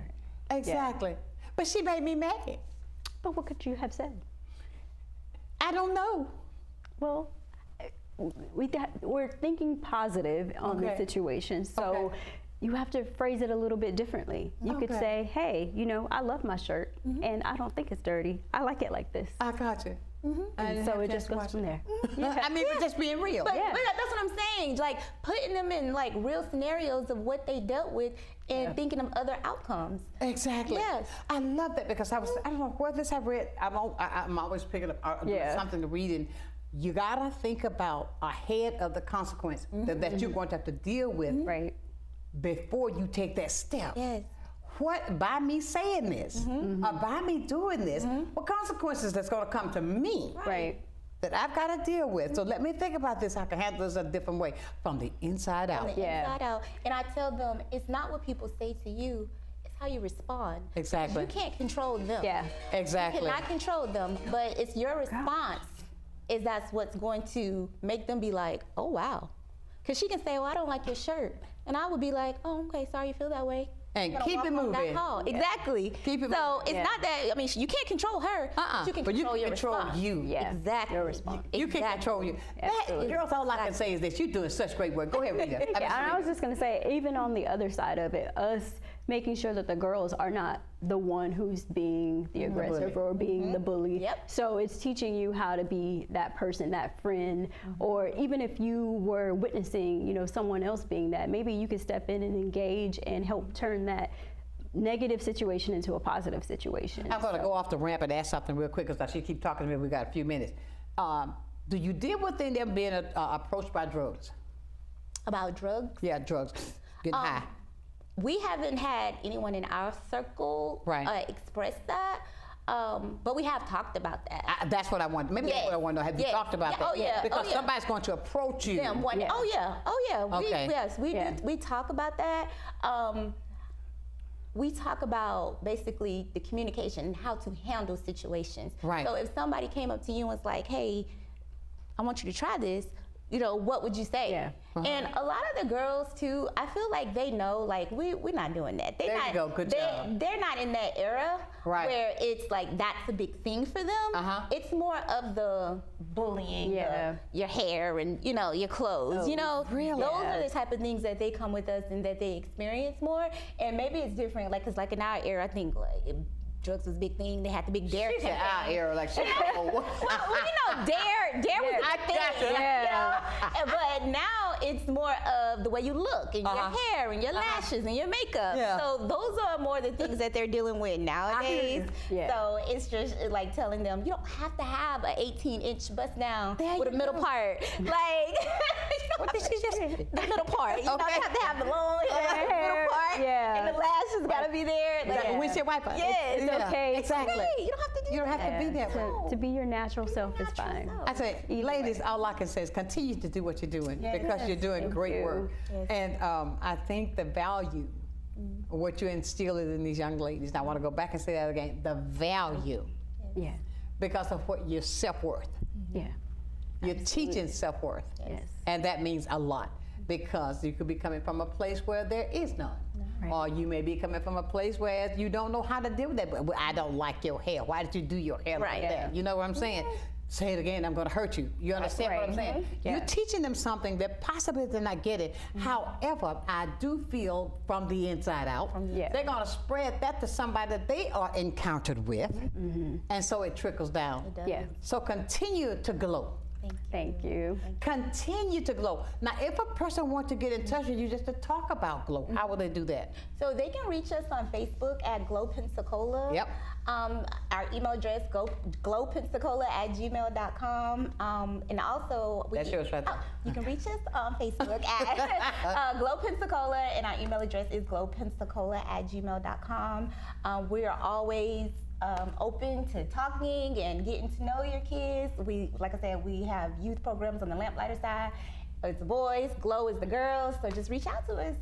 Exactly. But she made me mad. But what could you have said? I don't know. Well, we're thinking positive on the situation, so you have to phrase it a little bit differently. You could say, hey, I love my shirt, and I don't think it's dirty. I like it like this. I got you. And so it just goes from there. I mean, we're just being real. But that's what I'm saying. Like putting them in like real scenarios of what they dealt with and thinking of other outcomes. Exactly. Yes. I love that, because I don't know where this I read. I'm always picking up something to read, and you gotta think about ahead of the consequence that you're going to have to deal with before you take that step. Yes. What, by me saying this, or by me doing this, what consequences that's going to come to me that I've got to deal with? So let me think about this. I can handle this a different way, from the inside out. From the inside out. And I tell them, it's not what people say to you, it's how you respond. Exactly. You can't control them. Yeah. Exactly. You cannot control them, but it's your response that's what's going to make them be like, oh, wow. Because she can say, well, I don't like your shirt. And I would be like, oh, okay, sorry you feel that way. And keep it moving. Exactly. Keep it moving. So it's not that, you can't control her, but you can control your response. You. Yeah. Exactly. Your response. You can control you. Girls, all I can say is that you're doing such great work. Go ahead, Rita. And I was just going to say, even on the other side of it, us making sure that the girls are not the one who's being the aggressor or being the bully. Yep. So it's teaching you how to be that person, that friend, or even if you were witnessing, someone else being that, maybe you could step in and engage and help turn that negative situation into a positive situation. I'm going to go off the ramp and ask something real quick, because she keep talking to me. We got a few minutes. Do you deal with them being approached by drugs? About drugs? Yeah, drugs. Getting high. We haven't had anyone in our circle express that, but we have talked about that. That's what I want. Maybe that's what I want to know. Have you talked about that? Oh, yeah. Because somebody's going to approach you. We talk about that. We talk about basically the communication, how to handle situations. Right. So if somebody came up to you and was like, hey, I want you to try this, what would you say? Yeah. And a lot of the girls too, I feel like they know, like we're not doing that. There you go. Good job. They're not in that era Right. where it's like that's a big thing for them. It's more of the bullying, your hair and your clothes. Really? Those are the type of things that they come with us and that they experience more. And maybe it's different, like, 'cause like in our era, I think like drugs was a big thing. They had the big dare campaign. Our era, like she well, dare was a thing. But now it's more of the way you look and your hair and your lashes and your makeup. So those are more the things that they're dealing with nowadays. So it's just like telling them you don't have to have an 18-inch bust down with a middle part. Like what did she just say? The middle part. You don't have to have the long hair, the middle part, and the lashes gotta be there. Like a windshield wiper. Yes. Okay. Exactly. You don't have to do You don't have to be that way. To be your natural self is fine. I say, ladies, all I can say is continue to do what you're doing because you're doing great work. And I think the value, what you instill in these young ladies, and I want to go back and say that again, the value, because of what your self-worth. You're teaching self-worth. And that means a lot because you could be coming from a place where there is none. Or you may be coming from a place where you don't know how to deal with that. But I don't like your hair. Why did you do your hair like that? You know what I'm saying? Say it again, I'm going to hurt you. You understand what I'm saying? You're teaching them something that possibly they're not getting. However, I do feel from the inside out, they're going to spread that to somebody that they are encountered with. And so it trickles down. So continue to glow. Thank you. Continue to glow. Now, if a person wants to get in touch with you just to talk about glow, how will they do that? So they can reach us on Facebook at Glow Pensacola. Our email address, glowpensacola@gmail.com. And also, that's yours right there. You can reach us on Facebook at Glow Pensacola, and our email address is glowpensacola@gmail.com. We are always open to talking and getting to know your kids. Like I said, we have youth programs on the lamplighter side. It's the boys, Glow is the girls, so just reach out to us.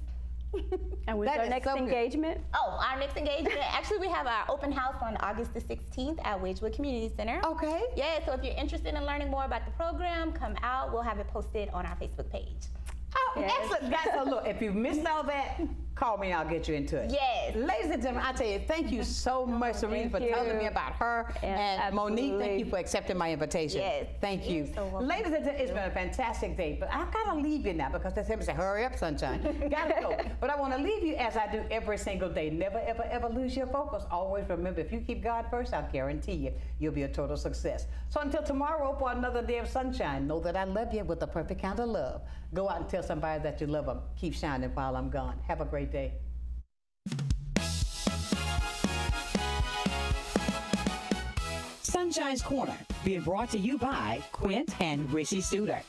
And when's our next engagement? Oh, our next engagement, actually we have our open house on August the 16th at Wedgewood Community Center. Okay. Yeah, so if you're interested in learning more about the program, come out. We'll have it posted on our Facebook page. Oh, excellent. Guys, so look, if you missed all that, call me, I'll get you into it. Yes. Ladies and gentlemen, I tell you, thank you so much, Sarita, for telling me about her. And Monique, thank you for accepting my invitation. Yes. Thank you. Ladies and gentlemen, it's been a fantastic day, but I've got to leave you now because they say, hurry up, Sunshine. Got to go. But I want to leave you as I do every single day. Never, ever, ever lose your focus. Always remember, if you keep God first, I'll guarantee you, you'll be a total success. So until tomorrow, for another day of sunshine, know that I love you with the perfect kind of love. Go out and tell somebody that you love them. Keep shining while I'm gone. Have a great day. Sunshine's Corner, being brought to you by Quint and Richie Studer.